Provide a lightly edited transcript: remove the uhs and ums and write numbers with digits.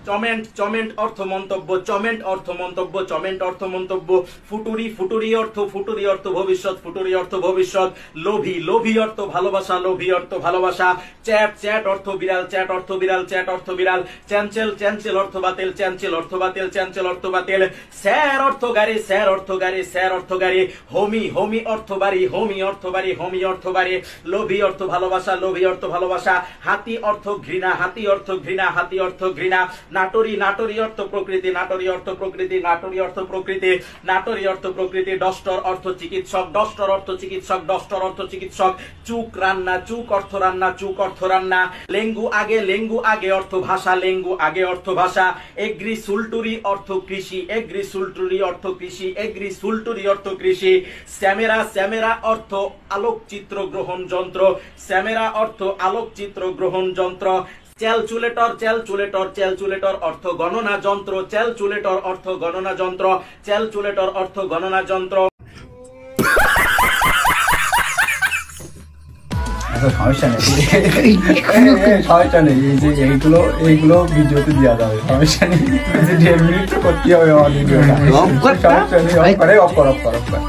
চমেন্ট চমেন্ট অর্থ মন্তব্য, চমেন্ট অর্থ মন্তব্য, চমেন্ট অর্থ মন্তব্য। ফুটুরি ফুটুরি অর্থ ভবিষ্যৎ, ফুটুরি অর্থ ভবিষ্যৎ। লোভী লোভী অর্থ ভালোবাসা, লোভী অর্থ ভালোবাসা। চ্যাট চ্যাট অর্থ বিড়াল, চ্যাট অর্থ বিড়াল, চ্যাট অর্থ বিড়াল। চ্যানচেল চ্যানচেল অর্থ বাতিল, চ্যানচেল অর্থ বাতিল, চ্যানচেল অর্থ বাতিল। স্যার অর্থ গাড়ি, স্যার অর্থ গাড়ি, স্যার অর্থ গাড়ি। হোমি হোমি অর্থ বাড়ি, হোমি অর্থ বাড়ি, হোমি অর্থ বাড়ি। লোভী অর্থ ভালোবাসা, লোভী অর্থ ভালোবাসা। হাতি অর্থ ঘৃণা, হাতি অর্থ ঘৃণা, হাতি অর্থ ঘৃণা। নাটরি নাটরি অর্থ প্রকৃতি, নাটরি অর্থ প্রকৃতি, নাটরি অর্থ প্রকৃতি, নাটরি অর্থ প্রকৃতি। ডস্টর অর্থ চিকিৎসক, ডস্টর অর্থ চিকিৎসক, ডস্টর অর্থ চিকিৎসক। চুক রান্না, চুক অর্থ রান্না, চুক অর্থ রান্না। লেঙ্গু আগে, লেঙ্গু আগে অর্থ ভাষা, লেঙ্গু আগে অর্থ ভাষা। এগ্রি সুলটুরি অর্থ কৃষি, এগ্রি সুলটুরি অর্থ কৃষি, এগ্রি সুলটুরি অর্থ কৃষি। স্যামেরা, স্যামেরা অর্থ আলোকচিত্র গ্রহণ যন্ত্র, স্যামেরা অর্থ আলোকচিত্র গ্রহণ যন্ত্র। ক্যালকুলেটর, ক্যালকুলেটর, ক্যালকুলেটর অর্থ গণনা যন্ত্র, ক্যালকুলেটর অর্থ গণনা যন্ত্র, ক্যালকুলেটর অর্থ গণনা যন্ত্র। সমস্যা নেই, সমস্যা নেই, এই যে এইগুলো এইগুলো ভিডিওতে দেওয়া যাবে, সমস্যা নেই। 1.5 মিনিট তো করতে হবে আমার ভিডিওটা, সমস্যা নেই। অফ করে অফ কর, অফ কর, অফ কর।